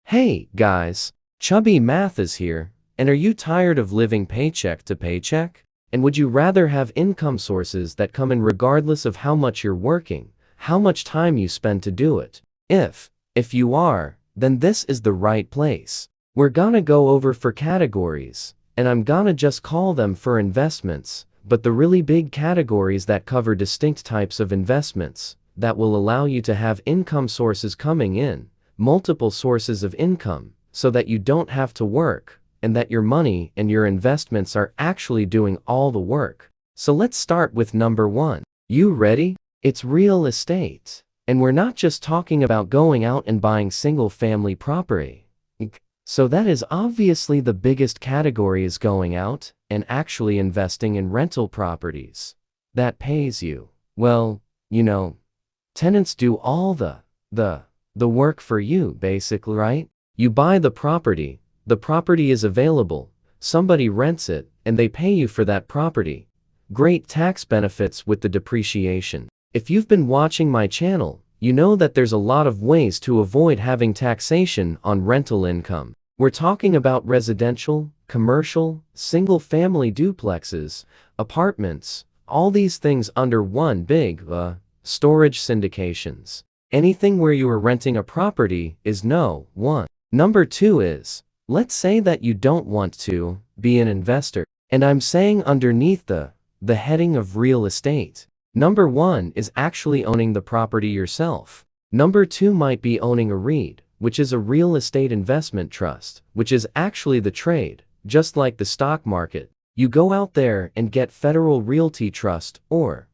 Hey, guys, Chubby Math is here, and are you tired of living paycheck to paycheck? And would you rather have income sources that come in regardless of how much you're working, how much time you spend to do it? If you are, then this is the right place. We're gonna go over 4 categories, and I'm gonna just call them for investments, but the really big categories that cover distinct types of investments that will allow you to have income sources coming in, multiple sources of income, so that you don't have to work, and that your money and your investments are actually doing all the work. So let's start with number 1. You ready? It's real estate. And we're not just talking about going out and buying single-family property. So that is obviously the biggest category, is going out and actually investing in rental properties. That pays you. Well, tenants do all the work for you, basically, right? You buy the property is available, somebody rents it, and they pay you for that property. Great tax benefits with the depreciation. If you've been watching my channel, you know that there's a lot of ways to avoid having taxation on rental income. We're talking about residential, commercial, single-family duplexes, apartments, all these things under one big, storage syndications. Anything where you are renting a property is no one. Number 2 is, let's say that you don't want to be an investor. And I'm saying underneath the heading of real estate. Number 1 is actually owning the property yourself. Number 2 might be owning a REIT, which is a real estate investment trust, which is actually the trade, just like the stock market. You go out there and get Federal Realty Trust or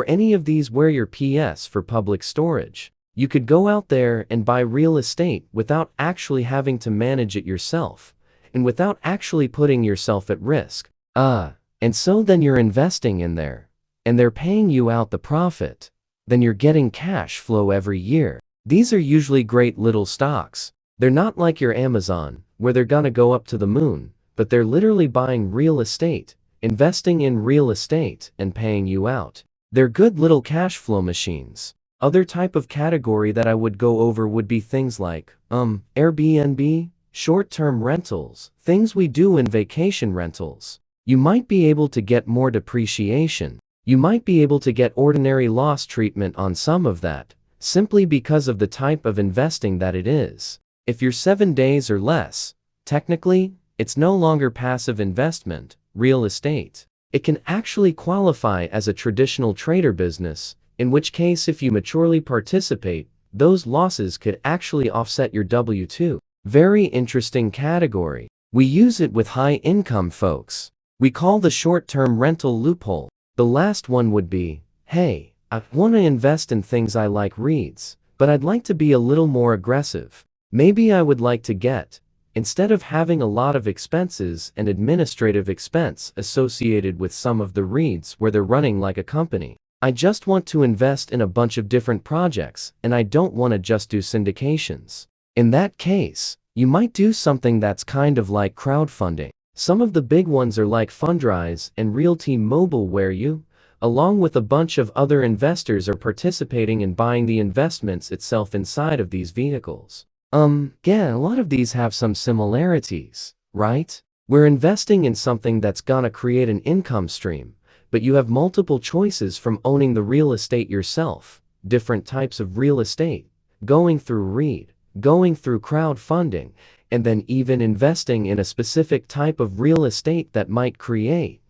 any of these where your PS for public storage. You could go out there and buy real estate without actually having to manage it yourself, and without actually putting yourself at risk. And so then you're investing in there, and they're paying you out the profit. Then you're getting cash flow every year. These are usually great little stocks. They're not like your Amazon, where they're gonna go up to the moon, but they're literally buying real estate, investing in real estate, and paying you out. They're good little cash flow machines. Other type of category that I would go over would be things like, Airbnb, short-term rentals, things we do in vacation rentals. You might be able to get more depreciation. You might be able to get ordinary loss treatment on some of that, simply because of the type of investing that it is. If you're 7 days or less, technically, it's no longer passive investment, real estate. It can actually qualify as a traditional trader business, in which case if you maturely participate, those losses could actually offset your W-2. Very interesting category. We use it with high-income folks. We call the short-term rental loophole. The last one would be, hey, I want to invest in things I like REITs, but I'd like to be a little more aggressive. Maybe I would like to get, instead of having a lot of expenses and administrative expense associated with some of the REITs where they're running like a company, I just want to invest in a bunch of different projects, and I don't want to just do syndications. In that case, you might do something that's kind of like crowdfunding. Some of the big ones are like Fundrise and Realty Mobile, where you, along with a bunch of other investors, are participating in buying the investments itself inside of these vehicles. Yeah, a lot of these have some similarities, right? We're investing in something that's gonna create an income stream, but you have multiple choices from owning the real estate yourself, different types of real estate, going through REIT, going through crowdfunding, and then even investing in a specific type of real estate that might create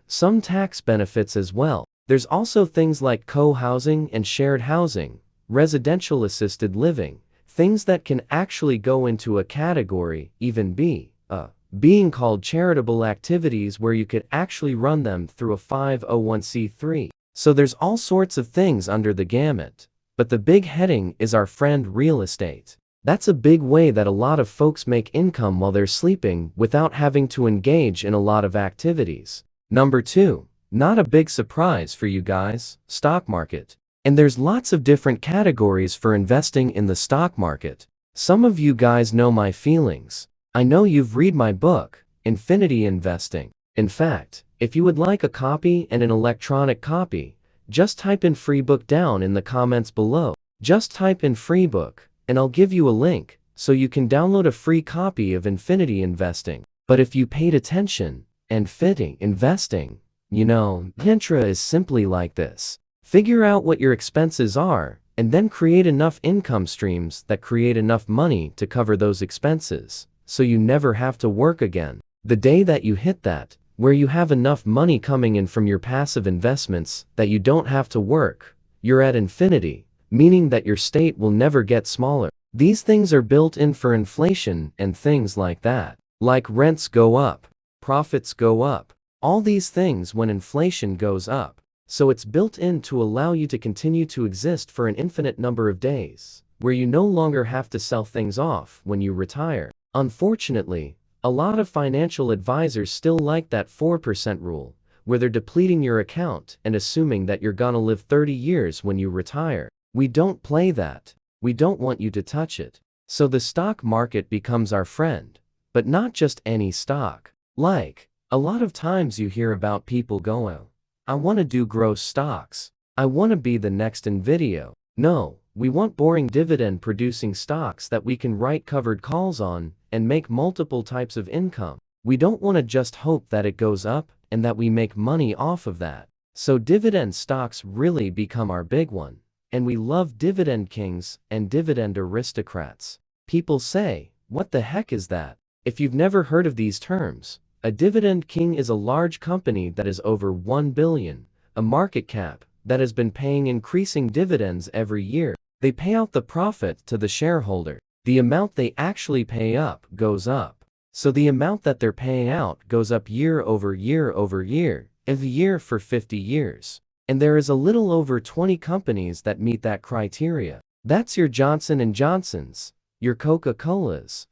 some tax benefits as well. There's also things like co-housing and shared housing, residential assisted living, things that can actually go into a category, even being called charitable activities, where you could actually run them through a 501c3. So there's all sorts of things under the gamut. But the big heading is our friend real estate. That's a big way that a lot of folks make income while they're sleeping without having to engage in a lot of activities. Number 2, not a big surprise for you guys, stock market. And there's lots of different categories for investing in the stock market. Some of you guys know my feelings. I know you've read my book, Infinity Investing. In fact, if you would like a copy and an electronic copy, just type in free book down in the comments below. Just type in free book, and I'll give you a link, so you can download a free copy of Infinity Investing. But if you paid attention, and fitting investing, mantra is simply like this. Figure out what your expenses are, and then create enough income streams that create enough money to cover those expenses, so you never have to work again. The day that you hit that, where you have enough money coming in from your passive investments that you don't have to work, you're at infinity, meaning that your state will never get smaller. These things are built in for inflation and things like that. Like rents go up, profits go up, all these things when inflation goes up. So it's built in to allow you to continue to exist for an infinite number of days, where you no longer have to sell things off when you retire. Unfortunately, a lot of financial advisors still like that 4% rule, where they're depleting your account and assuming that you're gonna live 30 years when you retire. We don't play that. We don't want you to touch it. So the stock market becomes our friend, but not just any stock. Like, a lot of times you hear about people going, I want to do growth stocks. I want to be the next Nvidia. No, we want boring dividend producing stocks that we can write covered calls on and make multiple types of income. We don't want to just hope that it goes up and that we make money off of that. So dividend stocks really become our big one. And we love dividend kings and dividend aristocrats. People say, what the heck is that? If you've never heard of these terms, a dividend king is a large company that is over 1 billion, a market cap, that has been paying increasing dividends every year. They pay out the profit to the shareholder. The amount they actually pay up goes up. So the amount that they're paying out goes up year over year over year, every year for 50 years. And there is a little over 20 companies that meet that criteria. That's your Johnson & Johnson's, your Coca-Colas,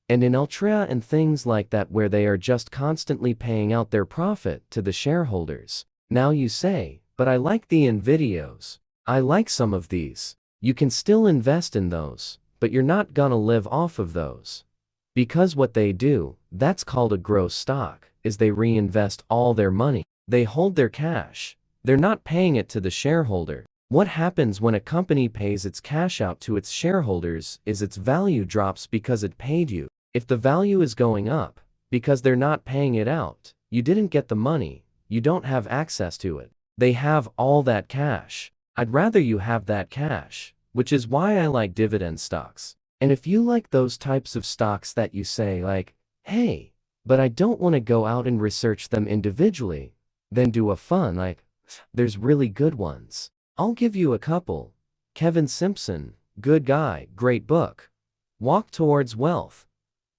and in Altria and things like that, where they are just constantly paying out their profit to the shareholders. Now you say, but I like the Nvidios. I like some of these. You can still invest in those, but you're not gonna live off of those. Because what they do, that's called a growth stock, is they reinvest all their money. They hold their cash. They're not paying it to the shareholder. What happens when a company pays its cash out to its shareholders is its value drops because it paid you. If the value is going up, because they're not paying it out, you didn't get the money, you don't have access to it. They have all that cash. I'd rather you have that cash, which is why I like dividend stocks. And if you like those types of stocks that you say like, hey, but I don't want to go out and research them individually, then do a fun like, there's really good ones. I'll give you a couple. Kevin Simpson, good guy, great book. Walk Towards Wealth.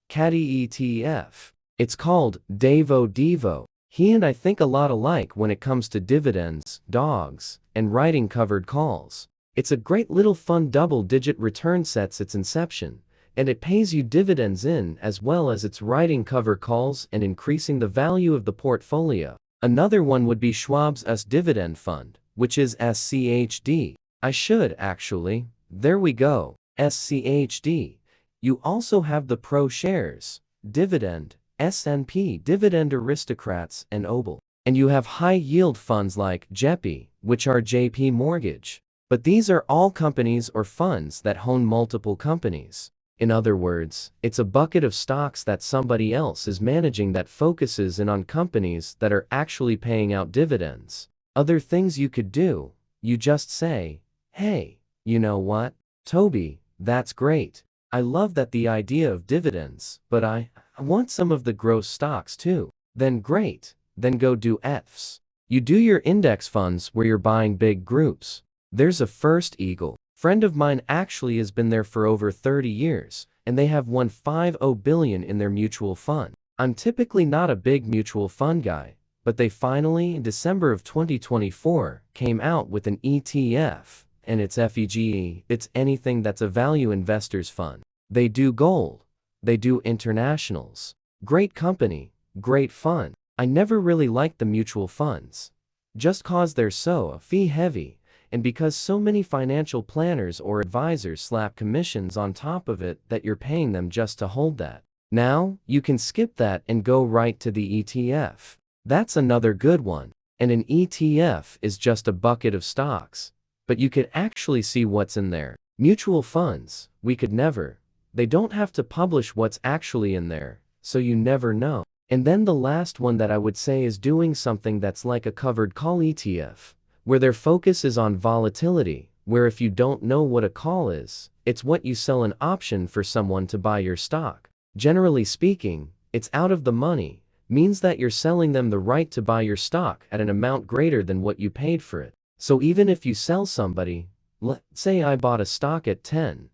Caddy ETF. It's called Devo. He and I think a lot alike when it comes to dividends, dogs, and writing covered calls. It's a great little fun double-digit return since its inception, and it pays you dividends in as well as it's writing cover calls and increasing the value of the portfolio. Another one would be Schwab's S Dividend Fund, which is SCHD. I should actually. There we go. SCHD. You also have the Pro Shares, Dividend, S&P, Dividend Aristocrats, and OBL. And you have high-yield funds like JEPI, which are JP Mortgage. But these are all companies or funds that own multiple companies. In other words, it's a bucket of stocks that somebody else is managing that focuses in on companies that are actually paying out dividends. Other things you could do, you just say, hey, you know what, Toby, that's great. I love that the idea of dividends, but I want some of the growth stocks too. Then great, then go do ETFs. You do your index funds where you're buying big groups. There's a First Eagle. Friend of mine actually has been there for over 30 years, and they have won $50 billion in their mutual fund. I'm typically not a big mutual fund guy, but they finally, in December of 2024, came out with an ETF, and it's FEGE. It's anything that's a value investors fund. They do gold. They do internationals. Great company, great fund. I never really liked the mutual funds. Just cause they're so fee heavy, and because so many financial planners or advisors slap commissions on top of it that you're paying them just to hold that. Now, you can skip that and go right to the ETF. That's another good one. And an ETF is just a bucket of stocks. But you could actually see what's in there. Mutual funds, we could never. They don't have to publish what's actually in there, so you never know. And then the last one that I would say is doing something that's like a covered call ETF, where their focus is on volatility, where if you don't know what a call is, it's what you sell an option for someone to buy your stock. Generally speaking, it's out of the money, means that you're selling them the right to buy your stock at an amount greater than what you paid for it. So even if you sell somebody, let's say I bought a stock at 10,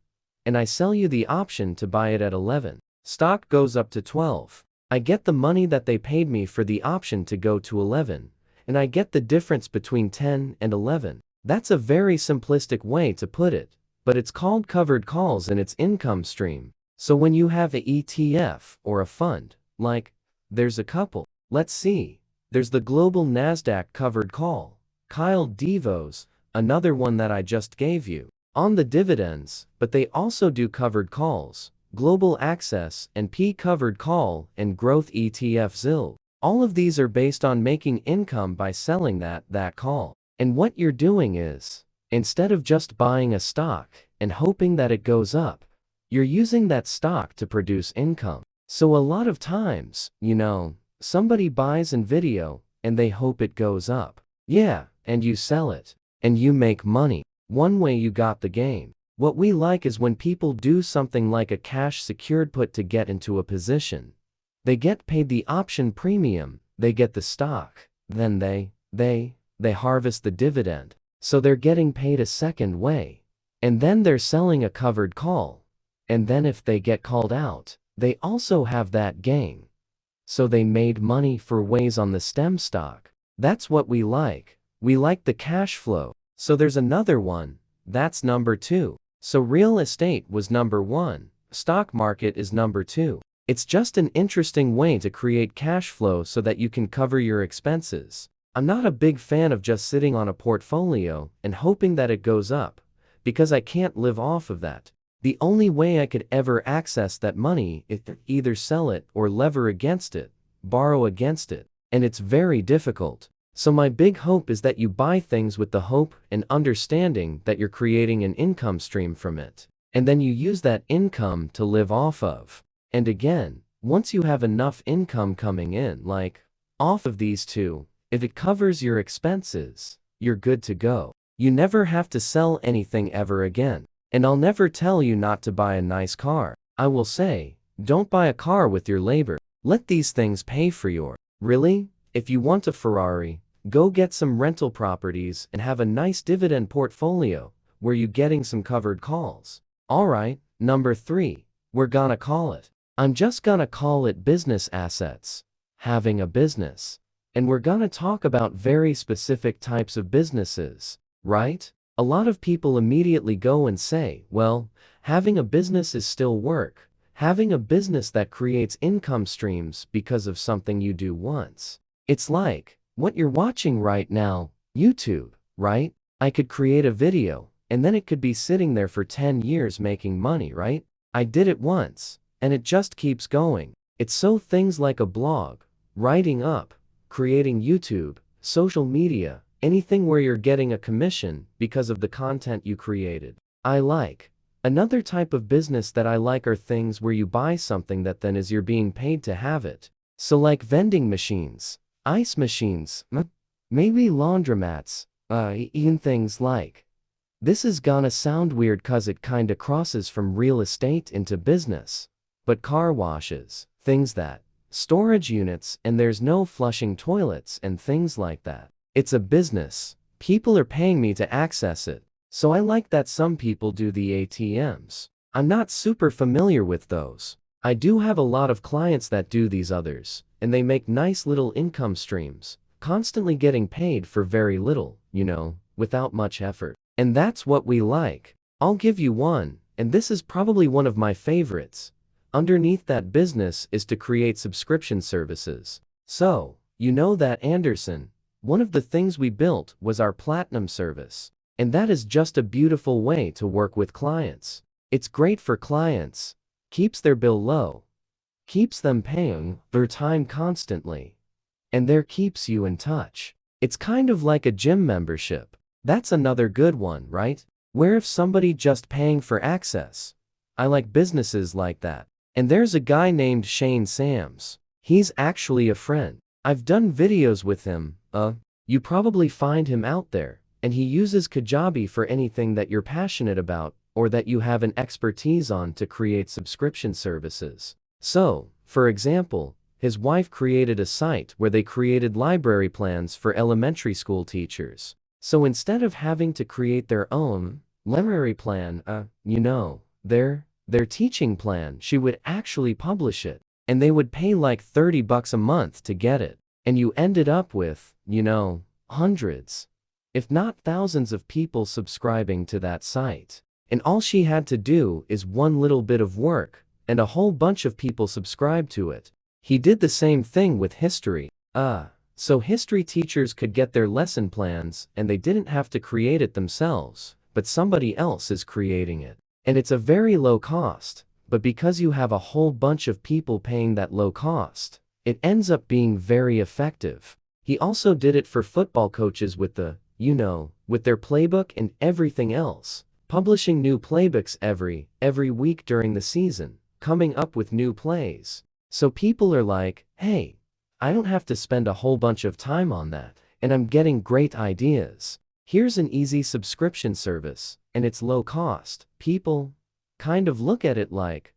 and I sell you the option to buy it at 11. Stock goes up to 12. I get the money that they paid me for the option to go to 11, and I get the difference between 10 and 11. That's a very simplistic way to put it, but it's called covered calls and it's income stream. So when you have a ETF or a fund, like, there's a couple. Let's see. There's the global NASDAQ covered call, Kyle Devos, another one that I just gave you, on the dividends, but they also do covered calls, Global Access and P covered call and growth ETF ZIL. All of these are based on making income by selling that call. And what you're doing is, instead of just buying a stock and hoping that it goes up, you're using that stock to produce income. So a lot of times, somebody buys Nvidia and they hope it goes up. Yeah, and you sell it. And you make money. One way you got the game. What we like is when people do something like a cash secured put to get into a position. They get paid the option premium, they get the stock, then they harvest the dividend. So they're getting paid a second way. And then they're selling a covered call. And then if they get called out, they also have that gain. So they made money for ways on the stem stock. That's what we like. We like the cash flow. So there's another one. That's number 2. So real estate was number 1. Stock market is number 2. It's just an interesting way to create cash flow so that you can cover your expenses. I'm not a big fan of just sitting on a portfolio and hoping that it goes up, because I can't live off of that. The only way I could ever access that money is to either sell it or lever against it, borrow against it, and it's very difficult. So my big hope is that you buy things with the hope and understanding that you're creating an income stream from it. And then you use that income to live off of. And again, once you have enough income coming in, like, off of these two, if it covers your expenses, you're good to go. You never have to sell anything ever again. And I'll never tell you not to buy a nice car. I will say, don't buy a car with your labor. Let these things pay for your. Really? If you want a Ferrari, go get some rental properties and have a nice dividend portfolio where you're getting some covered calls. Alright, number 3, we're gonna call it. I'm just gonna call it business assets. Having a business. And we're gonna talk about very specific types of businesses, right? A lot of people immediately go and say, well, having a business is still work. Having a business that creates income streams because of something you do once. It's like what you're watching right now, YouTube, right? I could create a video, and then it could be sitting there for 10 years making money, right? I did it once, and it just keeps going. It's so things like a blog, writing up, creating YouTube, social media, anything where you're getting a commission because of the content you created. I like. Another type of business that I like are things where you buy something that then is you're being paid to have it. So like vending machines, ice machines, maybe laundromats, even things like. This is gonna sound weird cause it kinda crosses from real estate into business. But car washes, things that, storage units, and there's no flushing toilets and things like that. It's a business. People are paying me to access it. So I like that some people do the ATMs. I'm not super familiar with those. I do have a lot of clients that do these others, and they make nice little income streams, constantly getting paid for very little, without much effort. And that's what we like. I'll give you one, and this is probably one of my favorites. Underneath that business is to create subscription services. So, that Anderson, one of the things we built was our Platinum service. And that is just a beautiful way to work with clients. It's great for clients, keeps their bill low, keeps them paying their time constantly, and there keeps you in touch. It's kind of like a gym membership. That's another good one, right? Where if somebody just paying for access, I like businesses like that. And there's a guy named Shane Sams. He's actually a friend. I've done videos with him, you probably find him out there, and he uses Kajabi for anything that you're passionate about or that you have an expertise on to create subscription services. So, for example, his wife created a site where they created library plans for elementary school teachers. So instead of having to create their own library plan, their teaching plan, she would actually publish it. And they would pay like $30 a month to get it. And you ended up with, hundreds, if not thousands of people subscribing to that site. And all she had to do is one little bit of work, and a whole bunch of people subscribed to it. He did the same thing with history. So history teachers could get their lesson plans and they didn't have to create it themselves, but somebody else is creating it. And it's a very low cost. But because you have a whole bunch of people paying that low cost, it ends up being very effective. He also did it for football coaches with with their playbook and everything else, publishing new playbooks every week during the season, coming up with new plays. So people are like, hey, I don't have to spend a whole bunch of time on that, and I'm getting great ideas. Here's an easy subscription service, and it's low cost. People kind of look at it like,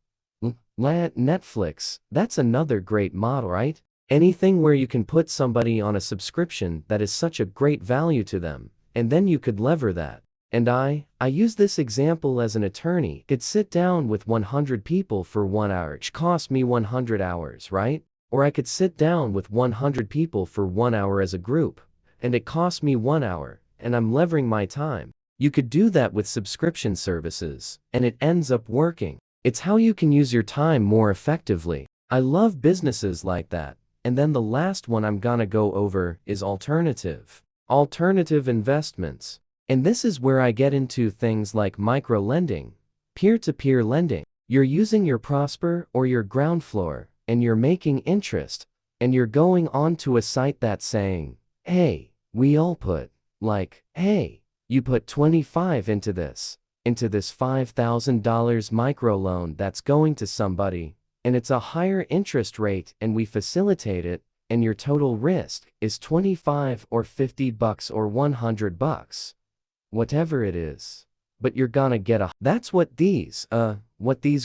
Netflix, that's another great model, right? Anything where you can put somebody on a subscription that is such a great value to them, and then you could lever that. And I use this example as an attorney. Could sit down with 100 people for 1 hour, which cost me 100 hours, right? Or I could sit down with 100 people for 1 hour as a group, and it cost me 1 hour, and I'm levering my time. You could do that with subscription services, and it ends up working. It's how you can use your time more effectively. I love businesses like that. And then the last one I'm gonna go over is alternative investments. And this is where I get into things like micro-lending, peer-to-peer lending. You're using your Prosper or your ground floor, and you're making interest, and you're going on to a site that's saying, hey, we all put, hey, you put 25 into this $5,000 microloan that's going to somebody, and it's a higher interest rate and we facilitate it, and your total risk is 25 or $50 or $100, whatever it is. But you're gonna get that's what these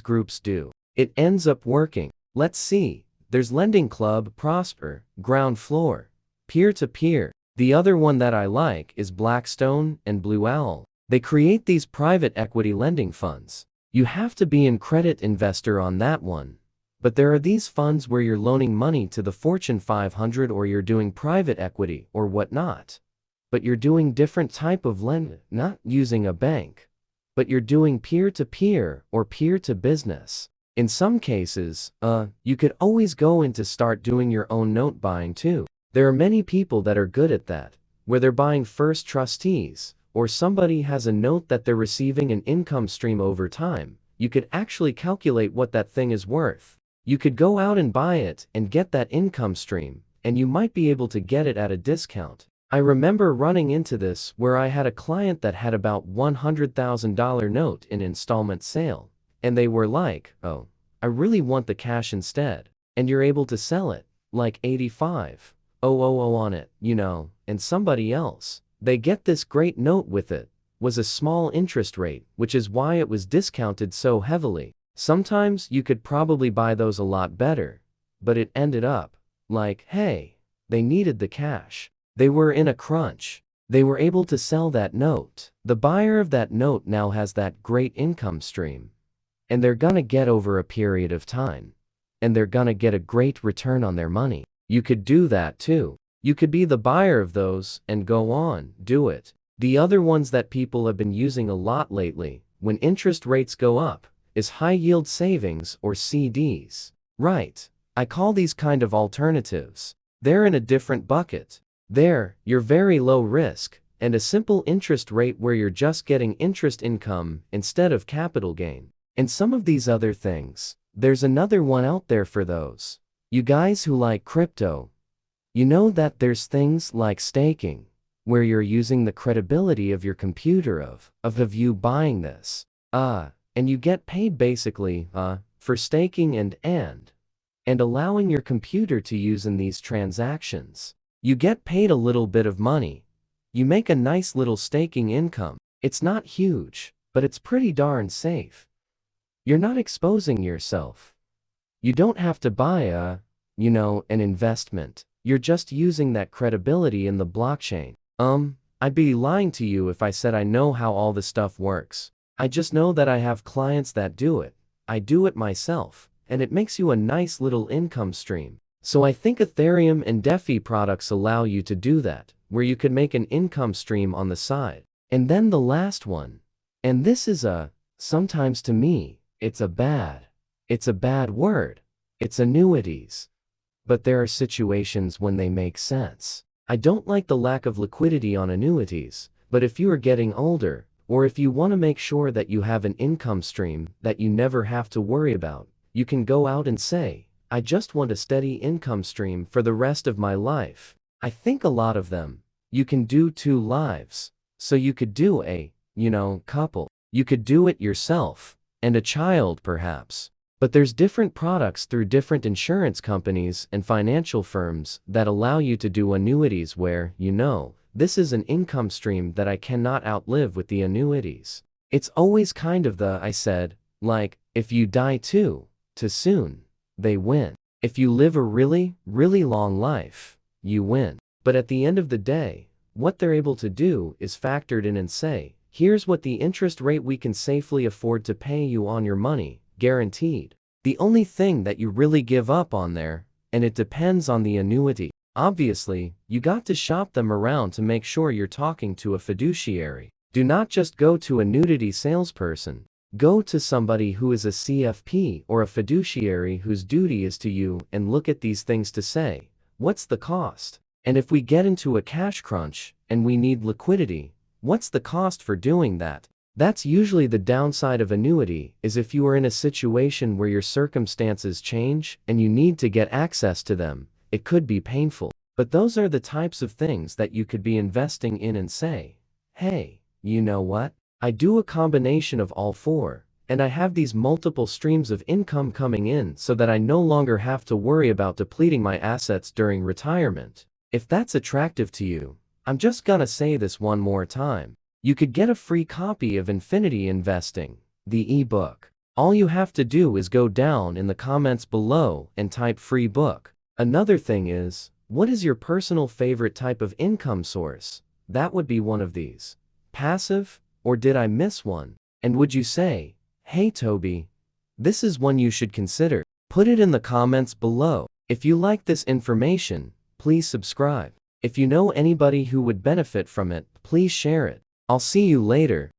groups do. It ends up working. Let's see, there's Lending Club, Prosper, Ground Floor, Peer-to-Peer. The other one that I like is Blackstone and Blue Owl. They create these private equity lending funds. You have to be an credit investor on that one. But there are these funds where you're loaning money to the Fortune 500 or you're doing private equity or whatnot. But you're doing different type of lending, not using a bank. But you're doing peer-to-peer or peer-to-business. In some cases, you could always go in to start doing your own note buying too. There are many people that are good at that, where they're buying first trustees, or somebody has a note that they're receiving an income stream over time. You could actually calculate what that thing is worth. You could go out and buy it and get that income stream, and you might be able to get it at a discount. I remember running into this where I had a client that had about $100,000 note in installment sale, and they were like, oh, I really want the cash instead. And you're able to sell it, like 85,000 on it, and somebody else, they get this great note with it, was a small interest rate, which is why it was discounted so heavily. Sometimes you could probably buy those a lot better, but it ended up like, hey, they needed the cash. They were in a crunch. They were able to sell that note. The buyer of that note now has that great income stream, and they're gonna get over a period of time, and they're gonna get a great return on their money. You could do that too. You could be the buyer of those and go on, do it. The other ones that people have been using a lot lately, when interest rates go up, is high-yield savings or CDs. Right, I call these kind of alternatives. They're in a different bucket. There, you're very low risk, and a simple interest rate where you're just getting interest income instead of capital gain. And some of these other things, there's another one out there for those. You guys who like crypto, you know that there's things like staking, where you're using the credibility of your computer of you buying this. and you get paid basically, for staking and allowing your computer to use in these transactions. You get paid a little bit of money. You make a nice little staking income. It's not huge, but it's pretty darn safe. You're not exposing yourself. You don't have to buy an investment. You're just using that credibility in the blockchain. I'd be lying to you if I said I know how all this stuff works. I just know that I have clients that do it. I do it myself, and it makes you a nice little income stream. So I think Ethereum and DeFi products allow you to do that, where you could make an income stream on the side. And then the last one. And this is sometimes to me, it's a bad word. It's annuities. But there are situations when they make sense. I don't like the lack of liquidity on annuities, but if you are getting older, or if you want to make sure that you have an income stream that you never have to worry about, you can go out and say, I just want a steady income stream for the rest of my life. I think a lot of them, you can do 2 lives. So you could do a, couple. You could do it yourself, and a child perhaps. But there's different products through different insurance companies and financial firms that allow you to do annuities where, this is an income stream that I cannot outlive with the annuities. It's always kind of I said, like, if you die too soon, they win. If you live a really, really long life, you win. But at the end of the day, what they're able to do is factored in and say, here's what the interest rate we can safely afford to pay you on your money, guaranteed. The only thing that you really give up on there, and it depends on the annuity. Obviously, you got to shop them around to make sure you're talking to a fiduciary. Do not just go to a annuity salesperson. Go to somebody who is a CFP or a fiduciary whose duty is to you and look at these things to say, what's the cost? And if we get into a cash crunch and we need liquidity, what's the cost for doing that? That's usually the downside of annuity, is if you are in a situation where your circumstances change and you need to get access to them, it could be painful. But those are the types of things that you could be investing in and say, hey, you know what? I do a combination of all 4, and I have these multiple streams of income coming in so that I no longer have to worry about depleting my assets during retirement. If that's attractive to you, I'm just gonna say this one more time. You could get a free copy of Infinity Investing, the ebook. All you have to do is go down in the comments below and type free book. Another thing is, what is your personal favorite type of income source? That would be one of these. Passive? Or did I miss one? And would you say, hey Toby, this is one you should consider? Put it in the comments below. If you like this information, please subscribe. If you know anybody who would benefit from it, please share it. I'll see you later.